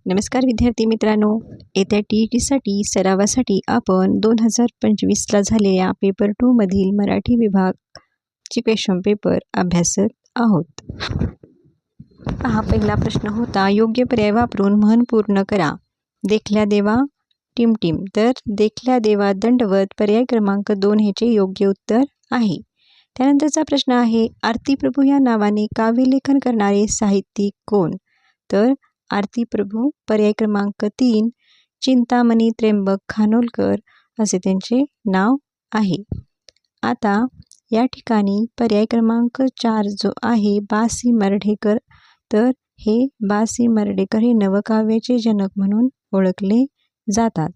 नमस्कार विद्यार्थी मित्रांनो, येत्या TETसाठी सरावासाठी आपण 2025ला झालेल्या पेपर 2 मधील मराठी विभागची क्वेश्चन पेपर अभ्यासत आहोत. हा पहिला प्रश्न होता, योग्य पर्याय वापरून म्हण पूर्ण करा. देखल्या देवा टिमटिम. तर देखल्या देवा दंडवत पर्याय क्रमांक 2 ह्याचे योग्य उत्तर आहे. त्यानंतरचा प्रश्न आहे, आरती प्रभू या नावाने काव्यलेखन करणारे साहित्यिक कोण? तर आरती प्रभू पर्याय क्रमांक 3 चिंतामणी त्र्यंबक खानोलकर असे त्यांचे नाव आहे. आता या ठिकाणी पर्याय क्रमांक 4 जो आहे बासी मर्ढेकर, तर हे बासी मर्ढेकर हे नवकाव्याचे जनक म्हणून ओळखले जातात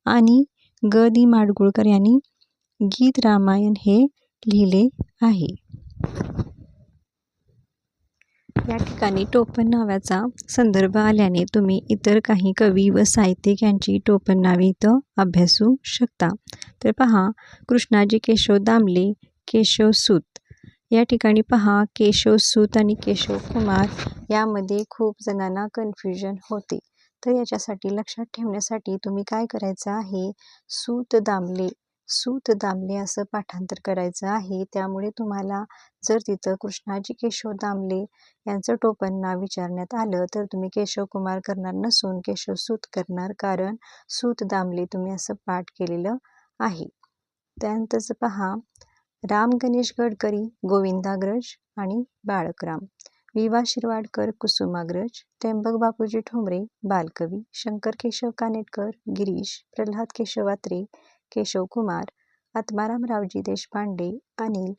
आणि ग दि माडगुळकर यांनी गीत रामायण हे लिहिले आहे. या ठिकाणी टोपण नावाचा संदर्भ आल्याने तुम्ही इतर काही कवी व साहित्यिक यांची टोपण नावे इथं अभ्यासू शकता. तर पहा, कृष्णाजी केशव दामले, केशव सूत. या ठिकाणी पहा, केशव सूत आणि केशव कुमार यामध्ये खूप जणांना कन्फ्युजन होते. तर याच्यासाठी लक्षात ठेवण्यासाठी तुम्ही काय करायचं आहे, सूत दामले असं पाठांतर करायचं आहे. त्यामुळे तुम्हाला जर तिथं कृष्णाजी केशव दामले यांचं टोपण नाव विचारण्यात आलं तर तुम्ही केशव कुमार करणार नसून केशव सूत करणार, कारण सूत दामले तुम्ही असं पाठ केलेलं आहे. त्यानंतरच पहा, राम गणेश गडकरी, गोविंदाग्रज आणि बाळकराम. विवा शिरवाडकर, कुसुमाग्रज. त्र्यंबक बापूजी ठोंबरे, बालकवी. शंकर केशव कानेटकर, गिरीश. प्रल्हाद केशव अत्रे, केशव कुमार. आत्माराम रावजी देशपांडे, अनिल.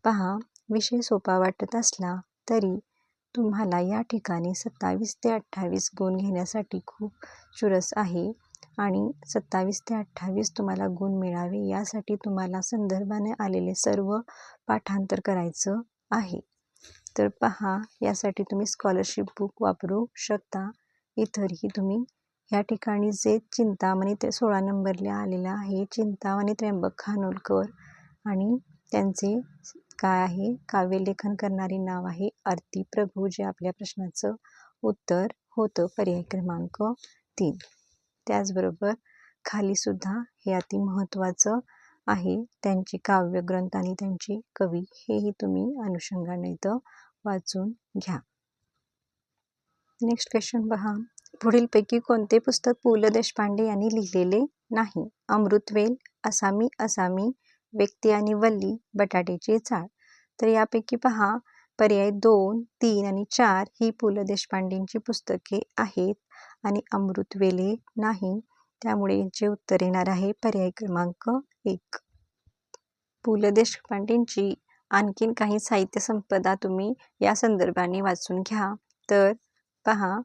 पहा, विषय सोपा वाटत असला तरी तुम्हाला या ठिकाणी 27 ते 28 गुण घेण्यासाठी खूप चुरस आहे आणि 27 ते 28 तुम्हाला गुण मिळावे यासाठी तुम्हाला संदर्भाने आलेले सर्व पाठांतर करायचं आहे. तर पहा, यासाठी तुम्ही स्कॉलरशिप बुक वापरू शकता. इतरही तुम्ही या ठिकाणी जे चिंतामणी ते 16 नंबरला आलेला आहे, चिंतामणी त्र्यंबक खानोलकर आणि त्यांचे काय आहे, काव्यलेखन करणारे नाव आहे आरती प्रभू, जे आपल्या प्रश्नाचं उत्तर होतं पर्याय क्रमांक 3. त्याचबरोबर खाली सुद्धा हे अति महत्त्वाचं आहे, त्यांची काव्यग्रंथ आणि त्यांची कवी हेही तुम्ही अनुषंगाने इथं वाचून घ्या. नेक्स्ट क्वेश्चन पहा, पुढीलपैकी कोणते पुस्तक पु ल देशपांडे यांनी लिहिलेले नाही? अमृतवेल, असामी, व्यक्ती आणि वल्ली, बटाट्याची चाळ. तर यापैकी पहा, पर्याय 2, 3 आणि 4 ही पु ल देशपांडेंची पुस्तके आहेत आणि अमृतवेल नाही. त्यामुळे याचे उत्तर येणार आहे पर्याय क्रमांक 1. पु ल देशपांडेंची आणखीन काही साहित्य संपदा तुम्ही या संदर्भाने वाचून घ्या. तर पहा,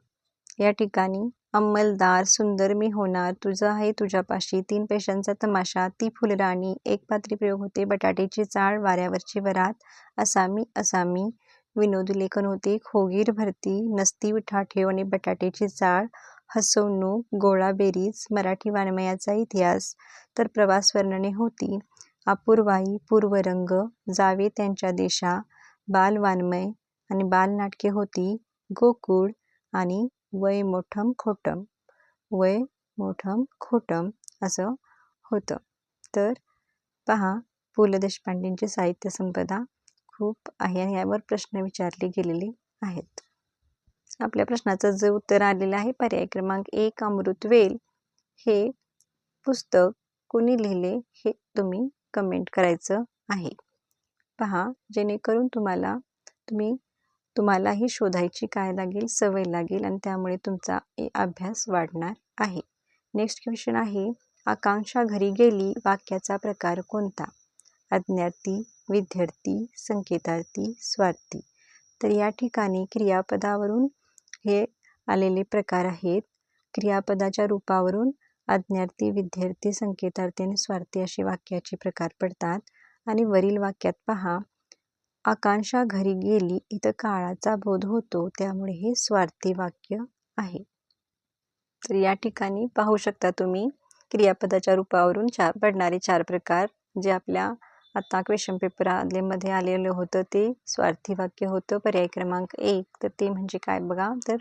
या ठिकाणी अंमलदार, सुंदर मी होणार, तुझं आहे तुझ्यापाशी, 3 पैशांचा तमाशा, ती फुलराणी, एक पात्री प्रयोग होते, बटाट्याची चाळ, वाऱ्यावरची वरात, असामी, विनोदी लेखन होते, खोगीर भरती, नसती विठाठेव आणि बटाट्याची चाळ, हसवणूक, गोळा बेरीज, मराठी वाङ्मयाचा इतिहास. तर प्रवास वर्णने होती, अपूर्वाई, पूर्वरंग, जावे त्यांच्या देशा, बालवाङ्मय आणि बालनाटके होती, गोकुळ आणि वय मोठम खोटम असं होतं. तर पहा, पु ल देशपांडेंची साहित्य संपदा खूप आहे आणि यावर प्रश्न विचारले गेलेले आहेत. आपल्या प्रश्नाचं जे उत्तर आलेलं आहे पर्याय क्रमांक 1 अमृतवेल हे पुस्तक कोणी लिहिले हे तुम्ही कमेंट करायचं आहे. पहा, जेणेकरून तुम्हालाही शोधायची काय लागेल, सवय लागेल आणि त्यामुळे तुमचा अभ्यास वाढणार आहे. नेक्स्ट क्वेश्चन आहे, आकांक्षा घरी गेली वाक्याचा प्रकार कोणता? अज्ञार्थी, विद्यार्थी, संकेतार्थी, स्वार्थी. तर या ठिकाणी क्रियापदावरून हे आलेले प्रकार आहेत. क्रियापदाच्या रूपावरून अज्ञार्थी, विद्यार्थी, संकेतार्थी आणि स्वार्थी असे वाक्याचे प्रकार पडतात. आणि वरील वाक्यात पहा, आकांक्षा घरी गेली इथं काळाचा बोध होतो, त्यामुळे हे स्वार्थी वाक्य आहे. तर या ठिकाणी पाहू शकता तुम्ही क्रियापदाच्या रूपावरून पडणारे 4 प्रकार जे आपल्या आता क्वेश्चन पेपर मध्ये आलेलं होतं ते स्वार्थी वाक्य होतं पर्याय क्रमांक 1. तर ते म्हणजे काय बघा, तर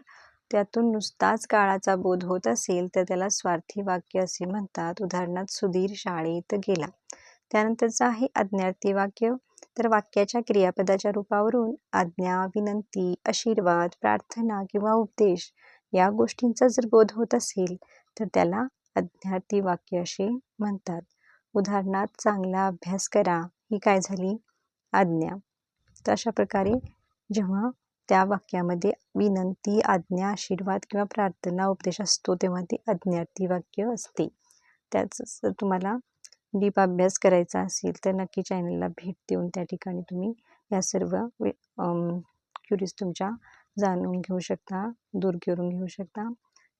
त्यातून नुसताच काळाचा बोध होत असेल तर त्याला स्वार्थी वाक्य असे म्हणतात. उदाहरणार्थ सुधीर शाळेत गेला. त्यानंतरचं आहे आज्ञार्थी वाक्य. तर वाक्याच्या क्रियापदाच्या रूपावरून आज्ञा, विनंती, आशीर्वाद, प्रार्थना किंवा उपदेश या गोष्टींचा जर बोध होत असेल तर त्याला आज्ञार्थी वाक्य असे म्हणतात. उदाहरणार्थ चांगला अभ्यास करा ही काय झाली? आज्ञा. तर अशा प्रकारे जेव्हा त्या वाक्यामध्ये विनंती, आज्ञा, आशीर्वाद किंवा प्रार्थना, उपदेश असतो तेव्हा ते आज्ञार्थी वाक्य असते. त्याच जर तुम्हाला डीप अभ्यास करायचा असेल तर नक्की चॅनलला भेट देऊन त्या ठिकाणी तुम्ही या सर्व क्युरीज तुमच्या जाणून घेऊ शकता, दूर करून घेऊ शकता.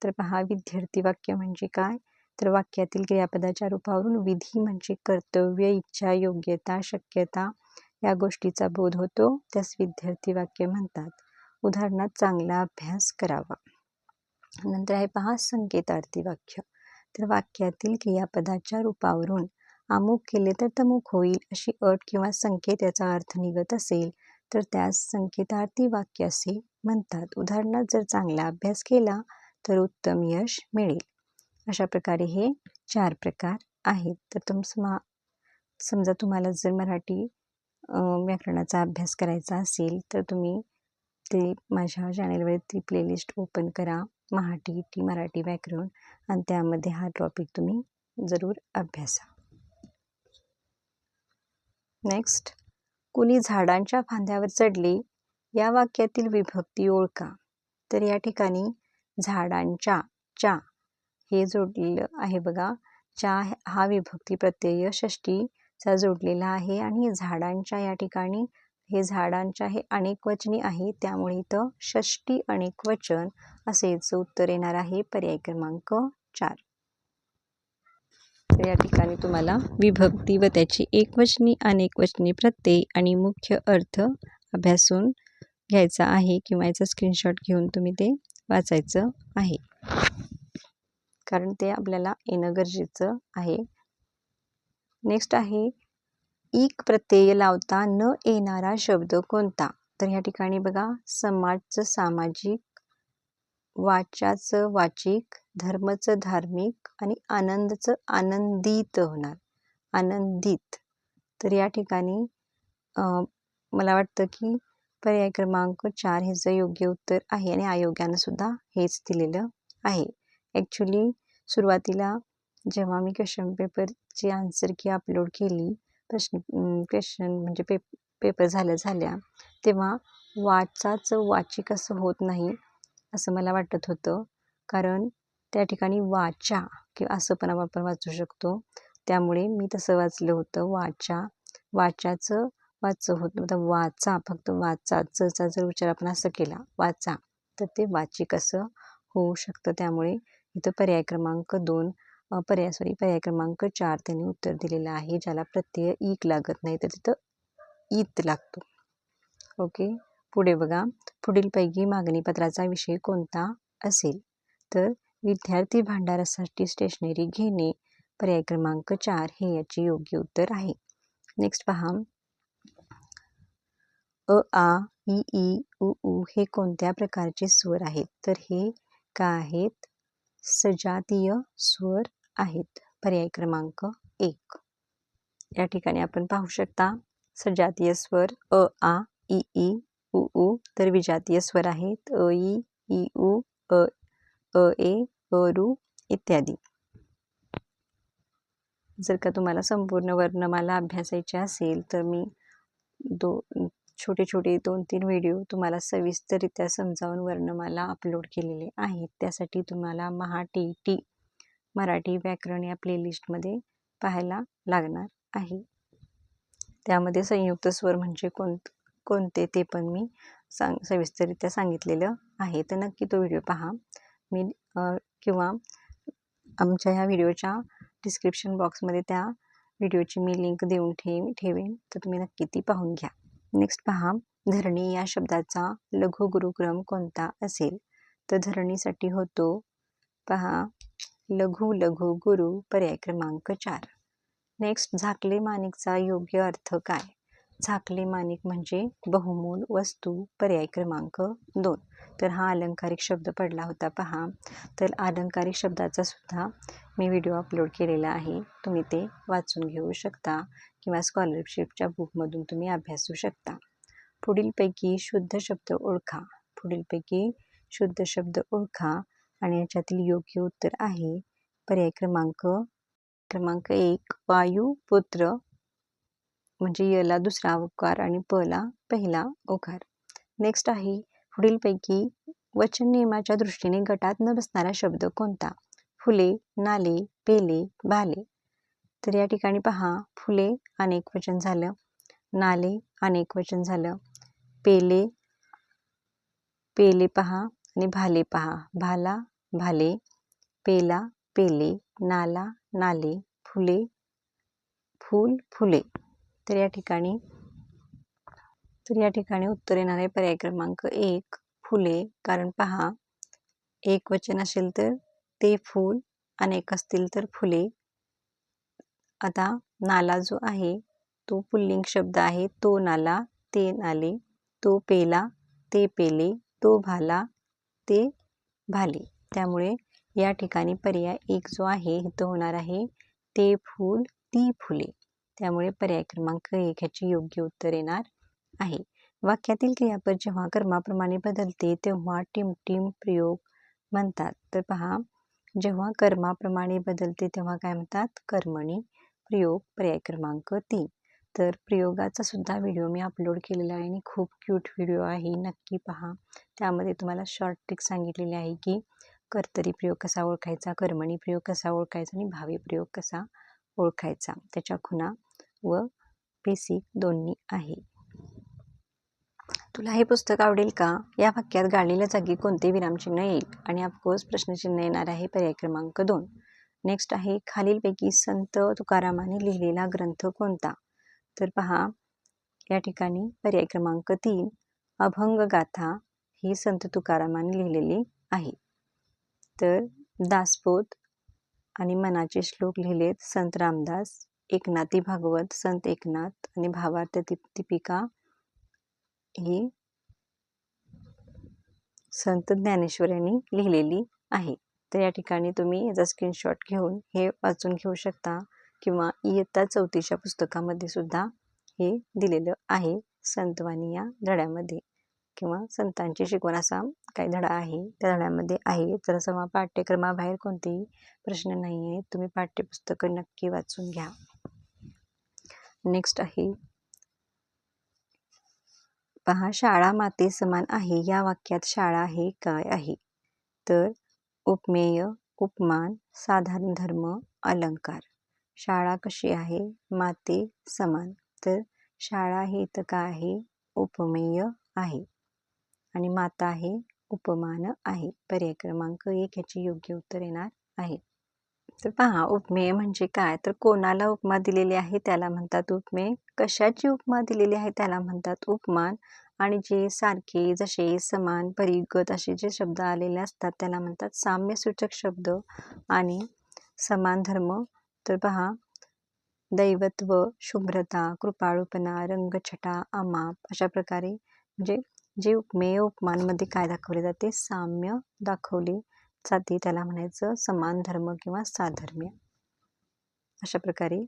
तर पहा, विद्यार्थी वाक्य म्हणजे काय? तर वाक्यातील क्रियापदाच्या रूपावरून विधी म्हणजे कर्तव्य, इच्छा, योग्यता, शक्यता या गोष्टीचा बोध होतो, त्यास विद्यार्थी वाक्य म्हणतात. उदाहरणार्थ चांगला अभ्यास करावा. नंतर आहे पहा संकेतार्थी वाक्य. तर वाक्यातील क्रियापदाच्या रूपावरून अमुक केले तर तमुक होईल अशी अट किंवा संकेत याचा अर्थ निघत असेल तर त्यास संकेतार्थी वाक्य असे म्हणतात. उदाहरणार्थ जर चांगला अभ्यास केला तर उत्तम यश मिळेल. अशा प्रकारे हे 4 प्रकार आहेत. तर समजा तुम्हाला जर मराठी व्याकरणाचा अभ्यास करायचा असेल तर तुम्ही ते माझ्या चॅनेलवरती प्लेलिस्ट ओपन करा, टी मराठी व्याकरण, आणि त्यामध्ये हा टॉपिक तुम्ही जरूर अभ्यासा. नेक्स्ट, कुणी झाडांच्या फांद्यावर चढले या वाक्यातील विभक्ती ओळखा. तर या ठिकाणी झाडांच्या च्या हे जोडलेलं आहे बघा. च्या हा विभक्ती प्रत्यय षष्टीचा जोडलेला आहे आणि झाडांच्या या ठिकाणी हे झाडांच्या हे अनेक वचनी आहे, त्यामुळे इथं षष्टी अनेक वचन असेच उत्तर येणार आहे. पर्याय क्रमांक 4. तर या ठिकाणी तुम्हाला विभक्ती व त्याची एकवचनी, अनेकवचनी प्रत्यय आणि मुख्य अर्थ अभ्यासून घ्यायचा आहे किंवा याचा स्क्रीनशॉट घेऊन तुम्ही ते वाचायचं आहे, कारण ते आपल्याला येणं गरजेचं आहे. नेक्स्ट आहे इक प्रत्यय लावता न येणारा शब्द कोणता? तर ह्या ठिकाणी बघा, समाजचं सामाजिक, वाच्याचं वाचिक, धर्मचं धार्मिक आणि आनंदचं आनंदित होणार, आनंदित. तर या ठिकाणी मला वाटतं की पर्याय क्रमांक 4 ह्याचं योग्य उत्तर आहे आणि आयोगानं सुद्धा हेच दिलेलं आहे. ॲक्च्युली सुरुवातीला जेव्हा मी क्वेश्चन पेपरची आन्सर की अपलोड केली, क्वेश्चन म्हणजे पेपर झाल्या तेव्हा वाचाचं वाचिक असं होत नाही असं मला वाटत होतं, कारण त्या ठिकाणी वाचा किंवा असं पण आपण वाचू शकतो, त्यामुळे मी तसं वाचलं होतं. वाचाचं वाचं होत नव्हतं, वाचा, फक्त वाचाचा जर उच्चार आपण असं केला वाचा तर ते वाचिक असं होऊ शकतं. त्यामुळे इथं पर्याय क्रमांक 4 त्यांनी उत्तर दिलेलं आहे, ज्याला प्रत्यय ईक लागत नाही तर तिथं ईत लागतो. ओके, पुढे बघा, पुढीलपैकी मागणीपत्राचा विषय कोणता असेल? तर विद्यार्थी भांडारासाठी स्टेशनरी घेणे, पर्याय क्रमांक 4 हे याचे योग्य उत्तर आहे. नेक्स्ट पहा, अ, आ, ई, उ हे कोणत्या प्रकारचे स्वर आहेत? तर हे काय आहेत? सजातीय स्वर आहेत. पर्याय क्रमांक 1. या ठिकाणी आपण पाहू शकता सजातीय स्वर अ, आ, ई, उ. तर विजातीय स्वर आहेत अ, ई, उ, ए, रू इत्यादी. जर का तुम्हाला संपूर्ण वर्णमाला अभ्यासायची असेल तर मी छोटे 2-3 व्हिडिओ तुम्हाला सविस्तररित्या समजावून वर्णमाला अपलोड केलेले आहेत. त्यासाठी तुम्हाला टी मराठी व्याकरण या प्लेलिस्टमध्ये पाहायला लागणार आहे. त्यामध्ये संयुक्त स्वर म्हणजे कोणते ते पण मी सविस्तररित्या सांगितलेलं आहे. तर नक्की तो व्हिडिओ पहा. मी किंवा आमच्या ह्या व्हिडिओच्या डिस्क्रिप्शन बॉक्समध्ये त्या व्हिडिओची मी लिंक देऊन ठेवेन, तर तुम्ही नक्की ती पाहून घ्या. नेक्स्ट पहा, धरणी या शब्दाचा लघु गुरुक्रम कोणता असेल? तर धरणीसाठी होतो पहा लघु गुरु, पर्याय क्रमांक 4. नेक्स्ट, झाकले माणिकचा योग्य अर्थ काय? झाकले माणिक म्हणजे बहुमोल वस्तू, पर्याय क्रमांक 2. तर हा अलंकारिक शब्द पडला होता पहा. तर अलंकारिक शब्दाचा सुद्धा मी व्हिडिओ अपलोड केलेला आहे, तुम्ही ते वाचून घेऊ शकता किंवा स्कॉलरशिपच्या बुकमधून तुम्ही अभ्यासू शकता. पुढीलपैकी शुद्ध शब्द ओळखा. पुढीलपैकी शुद्ध शब्द ओळखा आणि याच्यातील योग्य उत्तर आहे पर्याय क्रमांक 1 वायू, पुत्र म्हणजे यला दुसरा उकार आणि पला पहिला उकार. नेक्स्ट आहे पुढीलपैकी वचन नियमाच्या दृष्टीने गटात न बसणारा शब्द कोणता? फुले, नाले, पेले, भाले. तर या ठिकाणी पहा, फुले अनेक वचन झालं, नाले अनेक वचन झालं, पेले पेले पहा आणि भाले पहा. भाला भाले, पेला पेले, नाला नाले, फुले फूल फुले. तर या ठिकाणी उत्तर येणार आहे पर्याय क्रमांक 1 फुले. कारण पहा, एक वचन असेल तर ते फूल, अनेक असतील तर फुले. आता नाला जो आहे तो पुल्लिंग शब्द आहे, तो नाला, ते नाले, तो पेला, ते पेले, तो भाला, ते भाले. त्यामुळे या ठिकाणी पर्याय 1 जो आहे तो होणार आहे ते फूल, ती फुले. त्यामुळे पर्याय क्रमांक 1 ह्याचे योग्य उत्तर येणार आहे. वाक्यातील क्रियापद जेव्हा कर्माप्रमाणे बदलते तेव्हा टिमटिम प्रयोग म्हणतात. तर पहा, जेव्हा कर्माप्रमाणे बदलते तेव्हा काय म्हणतात? कर्मणी प्रयोग. पर्याय क्रमांक 3. तर प्रयोगाचा सुद्धा व्हिडिओ मी अपलोड केलेला आहे आणि खूप क्यूट व्हिडिओ आहे, नक्की पहा. त्यामध्ये तुम्हाला शॉर्ट ट्रिक सांगितलेली आहे की कर्तरी प्रयोग कसा ओळखायचा, कर्मणी प्रयोग कसा ओळखायचा आणि भावी प्रयोग कसा ओळखायचा. त्याच्या खुणा व बेसिक दोन्ही आहे. तुला हे पुस्तक आवडेल का? या वाक्यात गाळलेल्या जागी कोणते विरामचिन्ह येईल? आणि ऑफकोर्स प्रश्नचिन्ह येणार आहे पर्याय क्रमांक 2. नेक्स्ट आहे खालीलपैकी संत तुकारामाने लिहिलेला ग्रंथ कोणता? तर पहा, या ठिकाणी पर्याय क्रमांक 3 अभंग गाथा ही संत तुकारामाने लिहिलेली आहे. तर दासबोध आणि मनाचे श्लोक लिहिलेत संत रामदास, एकनाथी भागवत संत एकनाथ आणि भावार्थ दीपिका ही संत ज्ञानेश्वर यांनी लिहिलेली आहे. तर या ठिकाणी तुम्ही याचा स्क्रीनशॉट घेऊन हे वाचून घेऊ शकता किंवा इयत्ता 4थीच्या पुस्तकामध्ये सुद्धा हे दिलेलं आहे संतवाणी या धड्यामध्ये किंवा संतांची शिकवण असा काही धडा आहे, त्या धड्यामध्ये आहे. तर असं पाठ्यक्रमाबाहेर कोणतेही प्रश्न नाही आहे, तुम्ही पाठ्यपुस्तकं नक्की वाचून घ्या. नेक्स्ट आहे पहा, शाळा माते समान आहे या वाक्यात शाळा हे काय आहे? तर उपमेय, उपमान, साधारण धर्म, अलंकार. शाळा कशी आहे? माते समान. तर शाळा हे इथं काय आहे? उपमेय आहे आणि माता आहे उपमान आहे. पर्याय क्रमांक 1 ह्याचे योग्य उत्तर येणार आहे. तर पहा, उपमेय म्हणजे काय? तर कोणाला उपमा दिलेली आहे त्याला म्हणतात उपमेय. कशाची उपमा दिलेली आहे त्याला म्हणतात उपमान. आणि जे सारखे, जसे, समान, परिगत असे जे शब्द आलेले असतात त्याला म्हणतात साम्यसूचक शब्द. आणि समान धर्म, तर पहा, दैवत्व, शुभ्रता, कृपाळूपणा, रंगछटा, अमाप अशा प्रकारे म्हणजे जे उपमेय उपमानमध्ये काय दाखवले जाते? साम्य दाखवले जाते, त्याला म्हणायचं समान धर्म किंवा साधर्म्य. अशा प्रकारे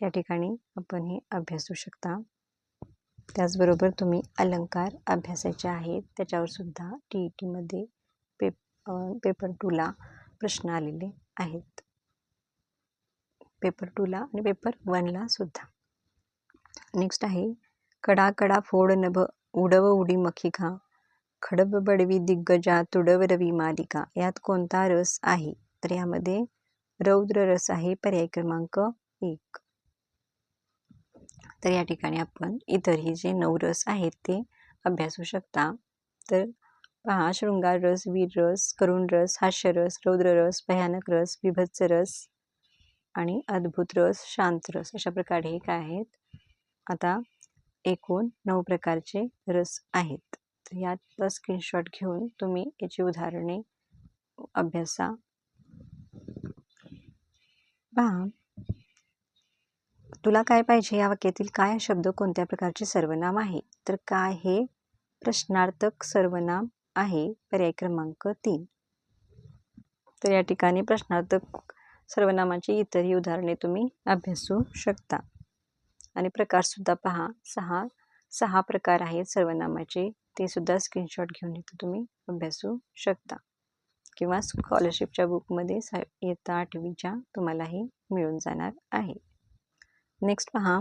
या ठिकाणी आपण हे अभ्यासू शकता. त्याचबरोबर तुम्ही अलंकार अभ्यासाचे आहेत, त्याच्यावर सुद्धा TETमध्ये पेपर 2ला प्रश्न आलेले आहेत. पेपर 2ला आणि पेपर 1ला सुद्धा. नेक्स्ट आहे कडा कडा फोड नभ उडव उडी मखिका, खडब बडवी दिग्गजा तुडव रवी मालिका. यात कोणता रस आहे? तर यामध्ये रौद्र रस आहे. पर्याय क्रमांक 1. तर या ठिकाणी आपण इतरही जे 9 रस आहेत ते अभ्यासू शकता. तर पहा, शृंगार रस, वीर रस, करुण रस, हास्य रस, रौद्र रस, भयानक रस, विभत्स रस आणि अद्भुत रस, शांत रस. अशा प्रकारे हे काय आहेत? आता एकूण 9 प्रकारचे रस आहेत. तर यात स्क्रीनशॉट घेऊन तुम्ही याची उदाहरणे अभ्यासा. पहा, तुला काय पाहिजे या वाक्यातील काय हा शब्द कोणत्या प्रकारचे सर्वनाम आहे? तर काय हे प्रश्नार्थक सर्वनाम आहे, पर्याय क्रमांक 3. तर या ठिकाणी प्रश्नार्थक सर्वनामाची इतरही उदाहरणे तुम्ही अभ्यासू शकता. आणि प्रकारसुद्धा पहा, 6 प्रकार आहेत सर्वनामाचे, ते सुद्धा स्क्रीनशॉट घेऊन इथं तुम्ही अभ्यासू शकता किंवा स्कॉलरशिपच्या बुकमध्ये इयत्ता 8वीच्या तुम्हालाही मिळून जाणार आहे. नेक्स्ट पहा,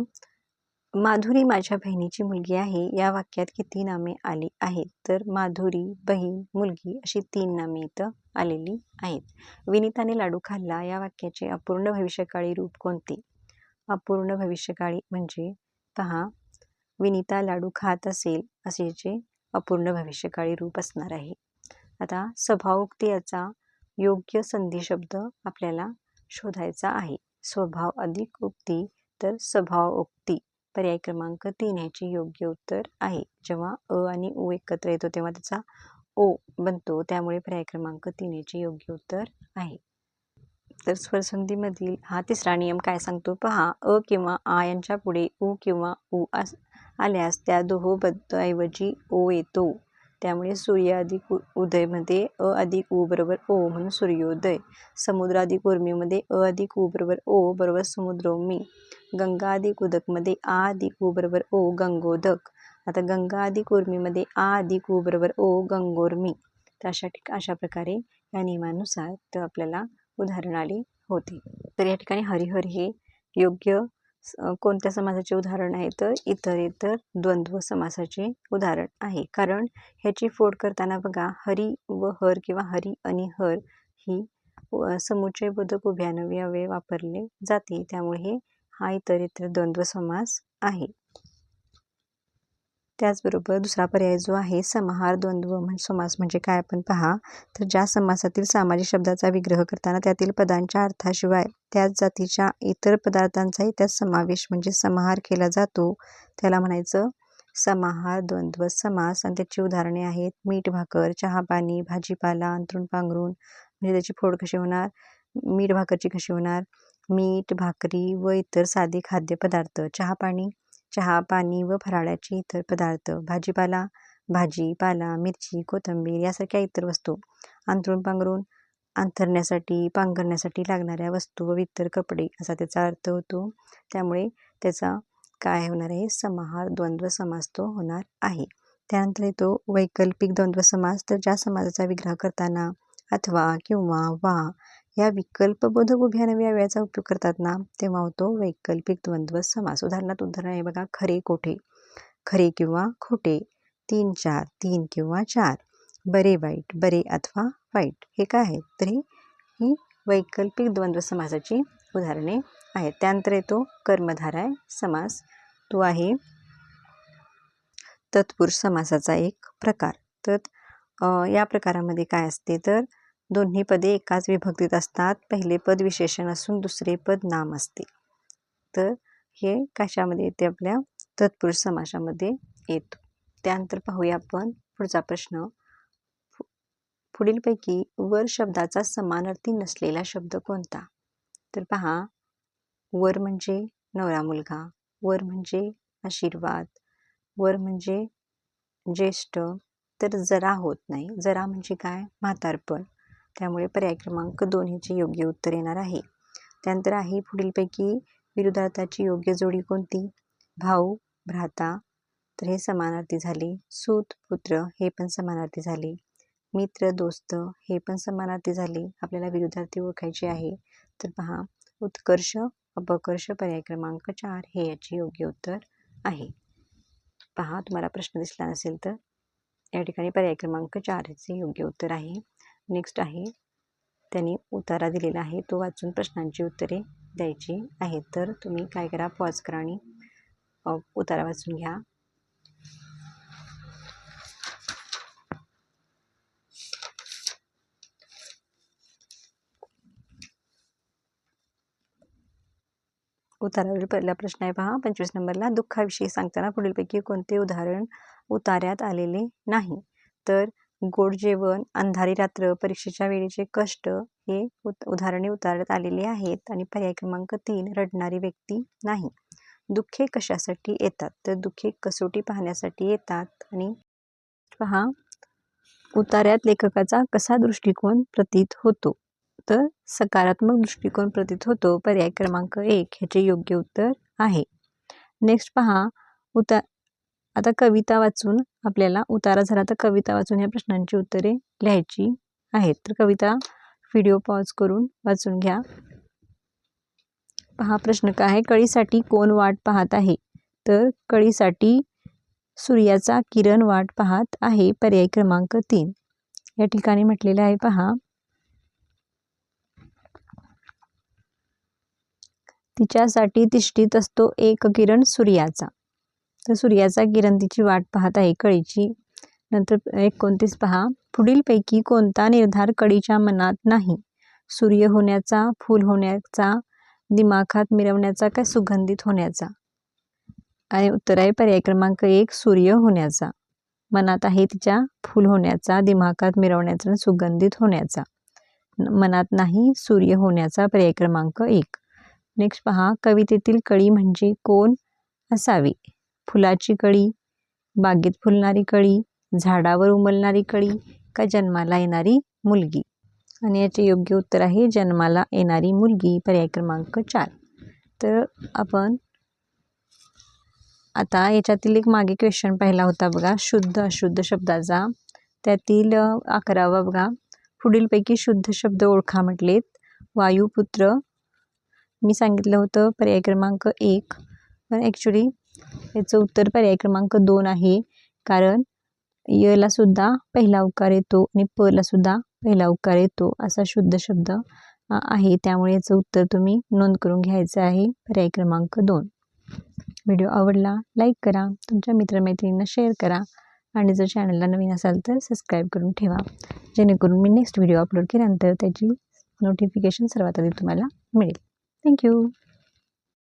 माधुरी माझ्या बहिणीची मुलगी आहे या वाक्यात किती नामे आली आहेत? तर माधुरी, बहीण, मुलगी अशी 3 नामे इथं आलेली आहेत. विनीताने लाडू खाल्ला या वाक्याचे अपूर्ण भविष्यकाळी रूप कोणते? अपूर्ण भविष्यकाळी म्हणजे पहा, विनीता लाडू खात असेल असेचे अपूर्ण भविष्यकाळी रूप असणार आहे. आता स्वभावोक्ती याचा योग्य संधी शब्द आपल्याला शोधायचा आहे. स्वभाव अधिक उक्ती तर स्वभावोक्ती, पर्याय क्रमांक 3 याचे योग्य उत्तर आहे. जेव्हा अ आणि उ एकत्र येतो तेव्हा त्याचा ओ बनतो, त्यामुळे पर्याय क्रमांक 3 याचे योग्य उत्तर आहे. तर स्वरसंधीमधील हा 3रा नियम काय सांगतो पहा, अ किंवा आ यांच्या पुढे उ किंवा उ आल्यास त्या दोहोबद्दऐवजी ओ येतो. त्यामुळे सूर्य अधिक उदयमध्ये अ अधिक उ बरोबर ओ म्हणून सूर्योदय. समुद्र अधिक उर्मीमध्ये अ अधिक उ बरोबर ओ बरोबर समुद्रोर्मी. गंगा अधिक उदकमध्ये आ अधिक उ बरोबर ओ गंगोदक. आता गंगा अधिक उर्मीमध्ये आ अधिक उ बरोबर ओ गंगोर्मी. तर अशा प्रकारे या नियमानुसार तर आपल्याला उदाहरण आले होते. तर या ठिकाणी हरिहर हे योग्य कोणत्या समासाचे उदाहरण आहे? तर इतर द्वंद्व समासाचे उदाहरण आहे. कारण ह्याची फोड करताना बघा, हरी व हर किंवा हरी आणि हर ही समुच्चयबोधक उभयान्वयी अव्यय वापरले जाते, त्यामुळे हा इतर द्वंद्व समास आहे. त्याचबरोबर दुसरा पर्याय जो आहे समाहार द्वंद्व समास म्हणजे काय आपण पहा, तर ज्या समासातील सामाजिक शब्दाचा विग्रह करताना त्यातील पदांच्या अर्थाशिवाय त्याच जातीच्या इतर पदार्थांचाही त्यात समावेश म्हणजे समाहार केला जातो, त्याला म्हणायचं समाहार द्वंद्व समास. आणि त्याची उदाहरणे आहेत मीठ भाकर, चहा पाणी, भाजीपाला, अंथरूण पांघरूण. म्हणजे त्याची फोड कशी होणार? मीठ भाकरची कशी होणार? मीठ भाकरी व इतर साधे खाद्यपदार्थ. चहा पाणी व फराळाचे इतर पदार्थ. भाजीपाला, भाजी पाला, मिरची, कोथिंबीर यासारख्या इतर वस्तू. अंथरूण पांघरूण, अंथरण्यासाठी पांघरण्यासाठी लागणाऱ्या वस्तू व इतर कपडे असा त्याचा अर्थ होतो. त्यामुळे त्याचा काय होणार आहे? समाहार द्वंद्व समास तो होणार आहे. त्यानंतर येतो वैकल्पिक द्वंद्व समास. तर ज्या समासाचा विग्रह करताना अथवा किंवा वा या विकल्पबोधक उभयान्वयी अव्ययाचा उपयोग करतात ना, तेव्हा होतो वैकल्पिक द्वंद्व समास. उदाहरण आहे बघा, खरे कोठे, खरे किंवा खोटे. 3-4, 3 किंवा 4. बरे वाईट, बरे अथवा वाईट. हे काय आहे? तर ही वैकल्पिक द्वंद्व समासाची उदाहरणे आहेत. त्यानंतर येतो कर्मधारय समास. तो आहे तत्पुरुष समासाचा एक प्रकार. तर या प्रकारामध्ये काय असते? तर दोन्ही पदे एकाच विभक्तीत असतात. पहिले पद विशेषण असून दुसरे पद नाम असते. तर हे कशामध्ये येते? आपल्या तत्पुरुष समासामध्ये येतो. त्यानंतर पाहूया आपण पुढचा प्रश्न. पुढीलपैकी वर शब्दाचा समानार्थी नसलेला शब्द कोणता? तर पहा, वर म्हणजे नवरा मुलगा, वर म्हणजे आशीर्वाद, वर म्हणजे ज्येष्ठ. तर जरा होत नाही. जरा म्हणजे काय? म्हातारपण. त्यामुळे पर्याय क्रमांक 2 ह्याचे योग्य उत्तर येणार आहे. त्यानंतर आहे पुढीलपैकी विरुद्धार्थाची योग्य जोडी कोणती? भाऊ भ्राता, तर हे समानार्थी झाले. सूत पुत्र हे पण समानार्थी झाले. मित्र दोस्त हे पण समानार्थी झाले. आपल्याला विरुद्धार्थी ओळखायचे आहे. तर पहा, उत्कर्ष अपकर्ष, पर्याय क्रमांक 4 हे याचे योग्य उत्तर आहे. पहा, तुम्हाला प्रश्न दिसला नसेल तर या ठिकाणी पर्याय क्रमांक 4 चे योग्य उत्तर आहे. नेक्स्ट आहे, त्यांनी उतारा दिलेला आहे, तो वाचून प्रश्नांची उत्तरे द्यायची आहेत. तर तुम्ही काय करा, पॉज करा आणि उतारा वाचून घ्या. उतारावरील पहिला प्रश्न आहे पहा, 25 नंबरला. दुःखाविषयी सांगताना पुढीलपैकी कोणते उदाहरण उतार्यात आलेले नाही? तर गोड जेवण, अंधारी रात्र, परीक्षेच्या वेळेचे कष्ट हे उदाहरणे उतार्यात आलेली आहेत. आणि पर्याय क्रमांक 3 रडणारी व्यक्ती नाही. दुःखे कशासाठी येतात? तर दुःखे कसोटी पाहण्यासाठी येतात. आणि पहा, उतार्यात लेखकाचा कसा दृष्टिकोन प्रतीत होतो? तर सकारात्मक दृष्टिकोन प्रतीत होतो. पर्याय क्रमांक 1 ह्याचे योग्य उत्तर आहे. नेक्स्ट पहा, आता कविता वाचून आपल्याला उतारा झाला तर कविता वाचून या प्रश्नांची उत्तरे लिहायची आहेत. तर कविता व्हिडिओ पॉज करून वाचून घ्या. पहा प्रश्न काय आहे, कळीसाठी कोण वाट पाहत आहे? तर कळीसाठी सूर्याचा किरण वाट पाहत आहे. पर्याय क्रमांक 3 या ठिकाणी म्हटलेलं आहे. पहा, तिच्यासाठी तिष्ठीत असतो एक किरण सूर्याचा. तर सूर्याचा किरण तिची वाट पाहत आहे कळीची. नंतर 29 पहा, पुढीलपैकी कोणता निर्धार कळीच्या मनात नाही? सूर्य होण्याचा, फूल होण्याचा, दिमाखात मिरवण्याचा का सुगंधित होण्याचा? आणि उत्तर आहे पर्याय क्रमांक 1 सूर्य होण्याचा. मनात आहे तिच्या फूल होण्याचा, दिमाखात मिरवण्याचा, सुगंधित होण्याचा. मनात नाही सूर्य होण्याचा. पर्याय क्रमांक 1. नेक्स्ट पहा, कवितेतील कळी म्हणजे कोण असावी? फुलाची कळी, बागेत फुलणारी कळी, झाडावर उमलणारी कळी का जन्माला येणारी मुलगी? आणि याचे योग्य उत्तर आहे जन्माला येणारी मुलगी. पर्याय क्रमांक 4. तर आपण आता याच्यातील एक मागे क्वेश्चन पाहिला होता बघा, शुद्ध अशुद्ध शब्दाचा. त्यातील 11वा बघा, पुढीलपैकी शुद्ध शब्द ओळखा म्हटलेत. वायुपुत्र मी सांगितलं होतं पर्याय क्रमांक 1, पण ॲक्च्युली याचं उत्तर पर्याय क्रमांक 2 आहे. कारण यला सुद्धा पहिला उकार येतो आणि पला सुद्धा पहिला उकार येतो असा शुद्ध शब्द आहे. त्यामुळे याचं उत्तर तुम्ही नोंद करून घ्यायचं आहे. पर्याय क्रमांक 2. व्हिडिओ आवडला लाईक करा, तुमच्या मित्रमैत्रिणींना शेअर करा आणि जर चॅनलला नवीन असाल तर सबस्क्राईब करून ठेवा, जेणेकरून मी नेक्स्ट व्हिडिओ अपलोड केल्यानंतर त्याची नोटिफिकेशन सर्वात आधी तुम्हाला मिळेल. थँक्यू.